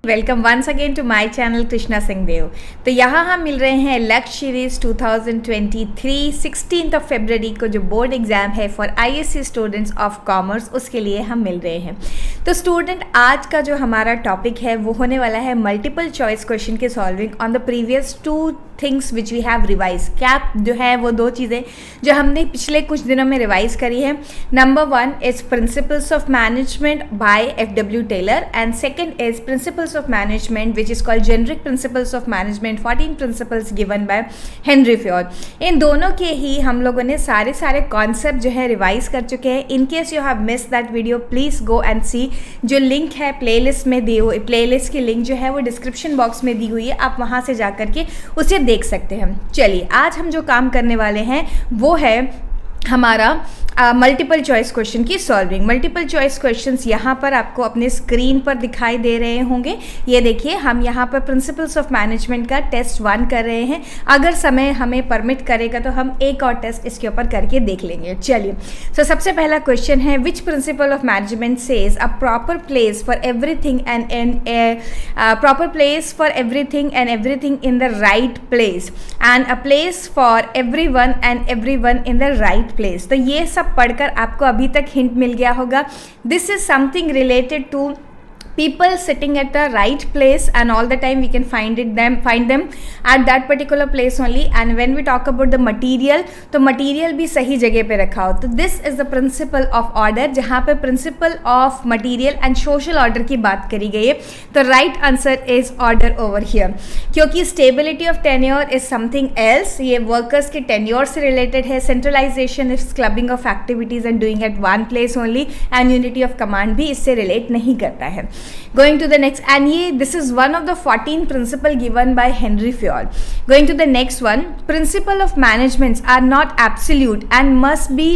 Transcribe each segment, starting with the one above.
Welcome once again to my channel Krishna Singh Dev. तो यहाँ हम मिल रहे हैं लक्ष्य सीरीज 2023 16 फरवरी को जो बोर्ड एग्जाम है for ISC students of commerce, उसके लिए हम मिल रहे हैं। तो स्टूडेंट, आज का जो हमारा टॉपिक है वो होने वाला है मल्टीपल चॉइस क्वेश्चन के solving on the previous 2 things which we have revise. क्या जो है वो 2 चीज़ें जो हमने पिछले कुछ दिनों में रिवाइज करी है। Number 1 is principles of management by F W. Taylor and second is principles of management which is called generic principles of management 14 principles given by Henry Fayol. इन दोनों के ही हम लोगों ने सारे कॉन्सेप्ट जो है रिवाइज कर चुके हैं। In case you have miss that video please go and see. जो लिंक है प्लेलिस्ट में दी हुई, प्लेलिस्ट की लिंक जो है वो डिस्क्रिप्शन बॉक्स में दी हुई है, आप वहाँ से जा करके उसे देख सकते हैं। चलिए, आज हम जो काम करने वाले हैं वो है हमारा मल्टीपल चॉइस क्वेश्चन की सॉल्विंग। मल्टीपल चॉइस क्वेश्चंस यहाँ पर आपको अपने स्क्रीन पर दिखाई दे रहे होंगे। ये देखिए, हम यहाँ पर प्रिंसिपल्स ऑफ मैनेजमेंट का टेस्ट 1 कर रहे हैं। अगर समय हमें परमिट करेगा तो हम एक और टेस्ट इसके ऊपर करके देख लेंगे। चलिए, तो सबसे पहला क्वेश्चन है, विच principle of management says a proper place for everything and proper place for everything and everything in the right place and a place for everyone and everyone in the right place. तो ये सब पढ़कर आपको अभी तक hint मिल गया होगा। This is something related to people sitting at the right place and all the time we can find them at that particular place only। and when we talk about the material, तो material भी सही जगह पे रखा हो। तो this is the principle of order, जहाँ पे principle of material and social order की बात करी गई है। तो right answer is order over here, क्योंकि stability of tenure is something else। ये workers के tenure से related है। centralization is clubbing of activities and doing at one place only, and unity of command भी इससे relate नहीं करता है। Going to the next, and this is one of the 14 principle given by Henry Ford। Going to the next one, principle of managements are not absolute and must be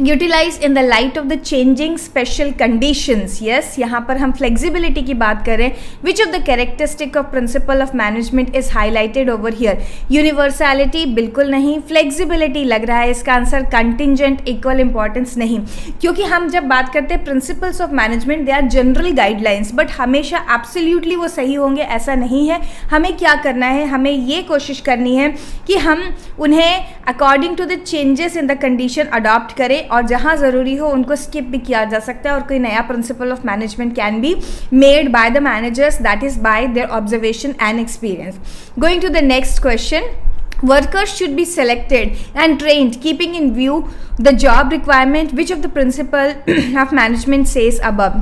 utilize in the light of the changing special conditions. Yes, यहाँ पर हम flexibility की बात करें। Which of the characteristic of principle of management is highlighted over here. Universality बिल्कुल नहीं, flexibility लग रहा है इसका आंसर। कंटिंजेंट इक्वल इंपॉर्टेंस नहीं, क्योंकि हम जब बात करते हैं principles of management they are general guidelines, but हमेशा एब्सोल्युटली वो सही होंगे ऐसा नहीं है। हमें क्या करना है, हमें ये कोशिश करनी है कि हम उन्हें according to the changes in the condition adopt करें, और जहां ज़रूरी हो उनको स्किप भी किया जा सकता है। और कोई नया principle of management can be made by the managers, that is by their observation and experience. Going to the next question, workers should be selected and trained keeping in view the job requirement, which of the principle of management says above।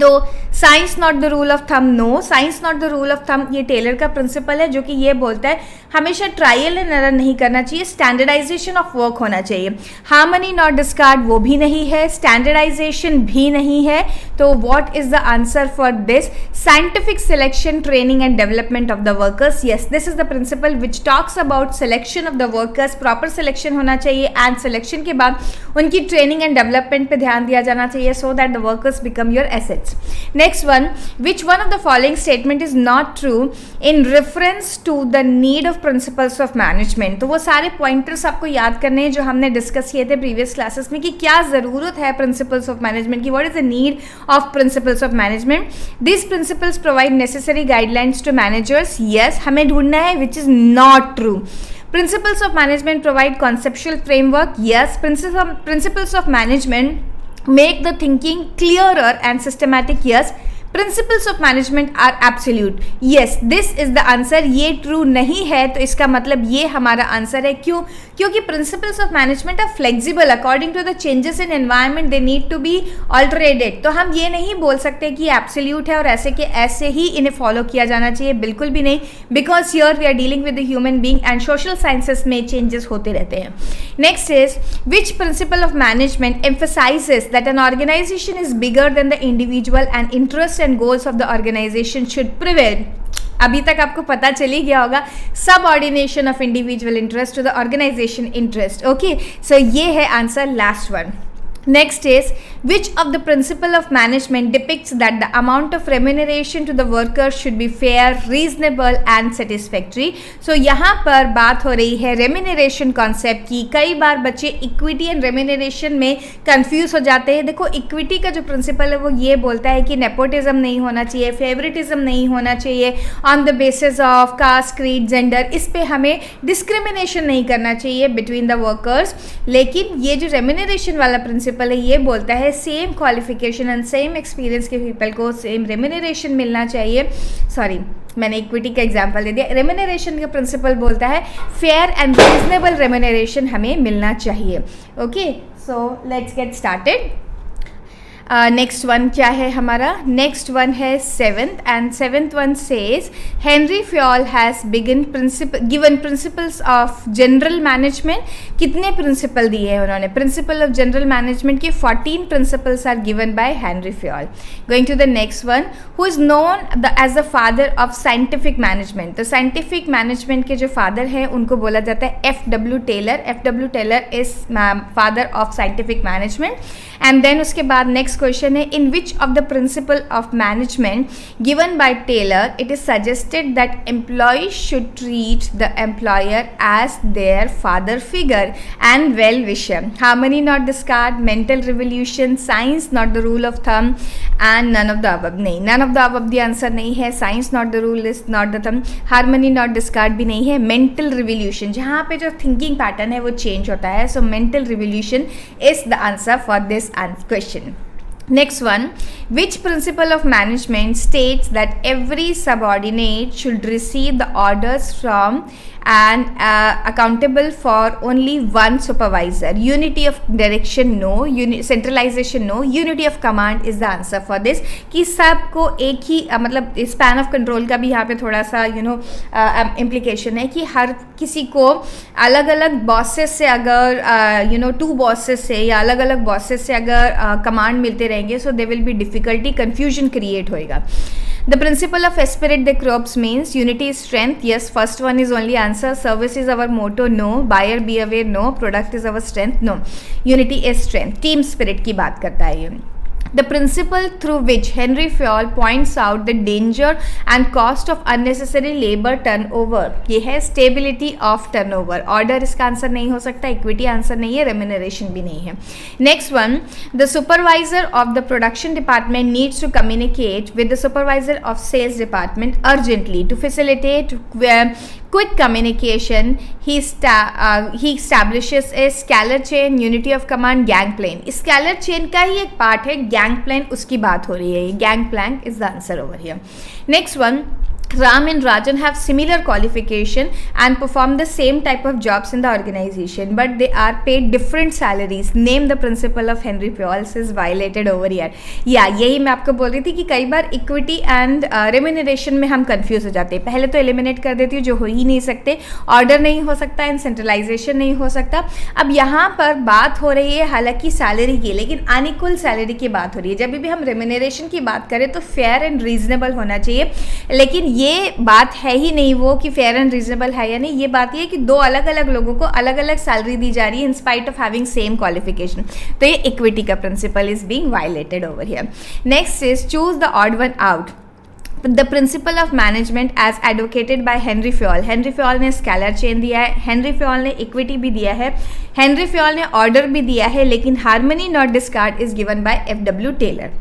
तो science not the rule of thumb, no, science not the rule of thumb ये Taylor का principle है, जो कि ये बोलता है हमेशा ट्रायल एंड एरर नहीं करना चाहिए, स्टैंडर्डाइजेशन ऑफ वर्क होना चाहिए। हार्मनी नॉट डिस्कार्ड वो भी नहीं है, स्टैंडर्डाइजेशन भी नहीं है। तो what is the answer for this? Scientific selection, training and development of the workers. Yes, this is the principal which talks about selection of the workers. Proper selection होना चाहिए एंड सिलेक्शन के बाद उनकी training and development पे ध्यान दिया जाना चाहिए, so that the workers become your asset. Next one, which one of the following statement is not true in reference to the need of principles of management? तो वो सारे पॉइंटर्स आपको याद करने हैं जो हमने डिस्कस किए थे प्रीवियस क्लासेस में, कि क्या ज़रूरत है प्रिंसिपल्स ऑफ मैनेजमेंट की, what is the need of principles of management. This principles provide necessary guidelines to managers. Yes, हमें ढूंढना है which is not true. Principles of management provide conceptual framework। Yes, principles of management make the thinking clearer and systematic। Yes, principles of management are absolute. Yes, this is the answer. ये true नहीं है, तो इसका मतलब ये हमारा answer है। क्यों? क्योंकि principles of management are flexible according to the changes in environment, they need to be alterated. तो हम ये नहीं बोल सकते कि एब्सोल्यूट है और ऐसे के ऐसे ही इन्हें फॉलो किया जाना चाहिए, बिल्कुल भी नहीं, because here we are dealing with the human being and social sciences में चेंजेस होते रहते हैं। Next is, which principle of management emphasises that an organisation is bigger than the individual and interest and goals of the organization should prevail। अभी तक आपको पता चल ही गया होगा, subordination of individual interest to the organisation interest. Okay, so ये है answer last one. Next is, which of the principle of management depicts that the amount of remuneration to the worker should be fair, reasonable and satisfactory? So यहाँ पर बात हो रही है remuneration concept की. कई बार बच्चे इक्विटी एंड रेम्यूनरेशन में कंफ्यूज हो जाते हैं. देखो, इक्विटी का जो प्रिंसिपल है वो ये बोलता है कि नेपोटिज्म नहीं होना चाहिए, फेवरेटिज्म नहीं होना चाहिए on the basis of caste, creed, gender. इस पे हमें डिस्क्रिमिनेशन नहीं करना चाहिए बिटवीन द वर्कर्स. लेकिन ये जो रेम्यूनरेशन वाला प्रिंसिपल है ये बोलता है same qualification and same experience के पीपल को सेम रेम्यूनरेशन मिलना चाहिए. सॉरी, मैंने इक्विटी का एग्जांपल दे दिया. रेम्यूनरेशन का प्रिंसिपल बोलता है फेयर एंड रीजनेबल रेम्यूनरेशन हमें मिलना चाहिए. Okay, so let's get started. Next one क्या है हमारा? नेक्स्ट वन है seventh, and seventh one says Henry Fayol has given principles of general management. कितने प्रिंसिपल दिए हैं उन्होंने? प्रिंसिपल ऑफ जनरल मैनेजमेंट के 14 principles are given by Henry Fayol. Going to the next one, who is known as the father of scientific management. तो scientific management के जो फादर हैं उनको बोला जाता है F.W. Taylor. F.W. Taylor is father of scientific management. And then उसके बाद नेक्स्ट क्वेश्चन है, in which of the principle of management given by Taylor it is suggested that employees should treat the employer as their father figure and well wisher. Harmony not discord, mental revolution, science not the rule of thumb and none of the above. नहीं, none of the above the answer नहीं है. Science not the rule is not the thumb. Harmony not discard भी नहीं है. Mental revolution, जहाँ पे जो thinking pattern है वो चेंज होता है. So mental revolution is the answer for this question. Next one, which principle of management states that every subordinate should receive the orders from and accountable for only one supervisor? Unity of direction no, centralization no, unity of command is the answer for this. कि सबको एक ही मतलब span of control का भी यहाँ पे थोड़ा सा इम्प्लीकेशन है कि हर किसी को अलग अलग बॉसेस से अगर 2 बॉसेस से या अलग अलग बॉसेस से अगर कमांड मिलते रहेंगे, so they will be difficulty, confusion create होएगा. The principle of Esprit de Corps means unity is strength. Yes, first one is only answer. Service is our motto. No. Buyer be aware. No. Product is our strength. No. Unity is strength. Team spirit की बात करता है ये. The principle through which Henry Fayol points out the danger and cost of unnecessary labor turnover, ये है stability of turnover. Order इसका answer नहीं हो सकता, equity आंसर नहीं है, remuneration भी नहीं है. Next one, the supervisor of the production department needs to communicate with the supervisor of sales department urgently to facilitate quick communication. He establishes a scalar chain, unity of command, gangplank. Scalar chain का ही एक part है, gangplank उसकी बात हो रही है. Gangplank is the answer over here. Next one, Ram and Rajan have similar qualification and perform the same type of jobs in the organization, but they are paid different salaries. Name the principle of Henry Fayol is violated over here. यही मैं आपको बोल रही थी कि कई बार equity and remuneration में हम कंफ्यूज हो जाते हैं. पहले तो एलिमिनेट कर देती हूँ जो हो ही नहीं सकते. ऑर्डर नहीं हो सकता एंड सेंट्रलाइजेशन नहीं हो सकता. अब यहाँ पर बात हो रही है हालांकि सैलरी की, लेकिन अनइक्वल सैलरी की बात हो रही है. जब भी हम रेम्यूनरेशन की बात करें तो फेयर एंड रीजनेबल होना चाहिए, लेकिन ये बात है ही नहीं वो कि फेयर एंड रीजनेबल है या नहीं. ये बात ये है कि 2 अलग अलग लोगों को अलग अलग सैलरी दी जा रही है in spite of having same qualification. तो ये इक्विटी का principle is being violated over here. Next is choose the odd one out. The principle of management as advocated by Henry Fayol. Henry Fayol ने scalar chain दिया है, Henry Fayol ने equity भी दिया है, हेनरी फ्योल ने order भी दिया है, लेकिन harmony not discord is given by F.W. Taylor.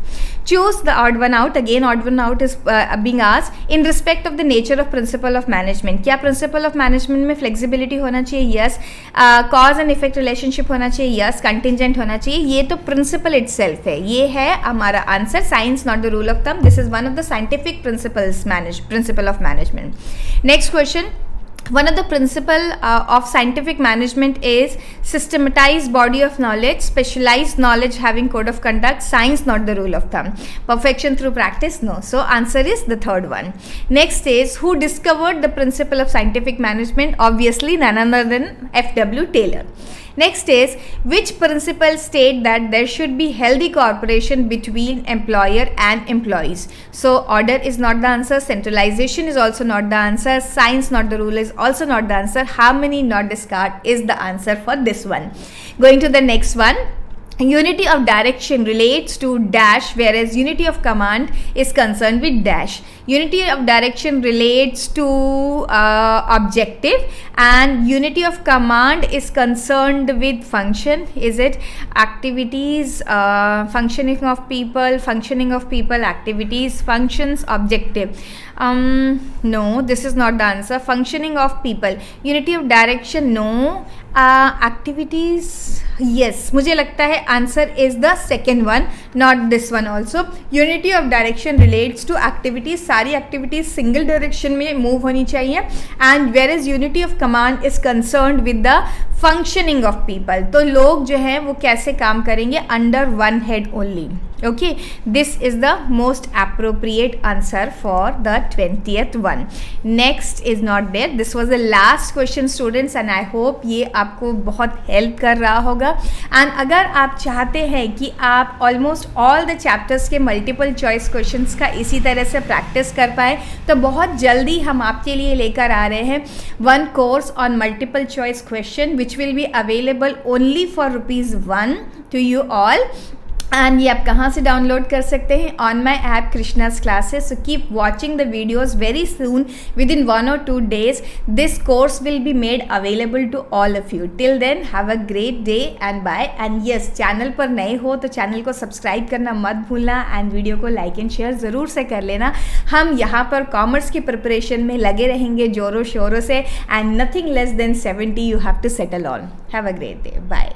Choose the odd one out. Again, odd one out is being asked in respect of the nature of principle of management. क्या principle of management में flexibility होना चाहिए? Yes. Cause and effect relationship होना चाहिए? Yes. Contingent होना चाहिए? ये तो principle itself है. ये है हमारा answer. Science not the rule of thumb. This is one of the scientific principle of management. Next question. One of the principle of scientific management is systematized body of knowledge, specialized knowledge having code of conduct, science not the rule of thumb. Perfection through practice, no. So answer is the third one. Next is who discovered the principle of scientific management? Obviously none other than F.W. Taylor. Next is which principle state that there should be healthy cooperation between employer and employees? So order is not the answer, centralization is also not the answer, science not the rule is also not the answer, harmony not discard is the answer for this one. Going to the next one. unity of direction relates to dash, whereas unity of command is concerned with dash. Unity of direction relates to objective, and unity of command is concerned with function. Is it activities, functioning of people, activities, functions, objective? No, this is not the answer. Functioning of people. Unity of direction, no. Activities, yes. मुझे लगता है answer is the second one, not this one also. Unity of direction relates to activities. सारी activities single direction में move होनी चाहिए. And where is unity of command is concerned with the functioning of people. तो लोग जो हैं वो कैसे काम करेंगे, under one head only. Okay, this is the most appropriate answer for the 20th one. Next is not there. This was the last question students, and I hope ये आपको बहुत help कर रहा होगा. And अगर आप चाहते हैं कि आप almost all the chapters के multiple choice questions का इसी तरह से practice कर पाए, तो बहुत जल्दी हम आपके लिए लेकर आ रहे हैं one course on multiple choice question which will be available only for ₹1 to you all. And ये आप कहाँ से डाउनलोड कर सकते हैं, on my app Krishna's classes. So keep watching the videos. Very soon, within 1 or 2 days this course will be made available to all of you. Till then have a great day and bye. And yes, channel पर नए हो तो channel को subscribe करना मत भूलना, and video को like and share ज़रूर से कर लेना. हम यहाँ पर कॉमर्स की प्रिपरेशन में लगे रहेंगे जोरों शोरों से, and nothing less than 70 you have to settle on. Have a great day. Bye.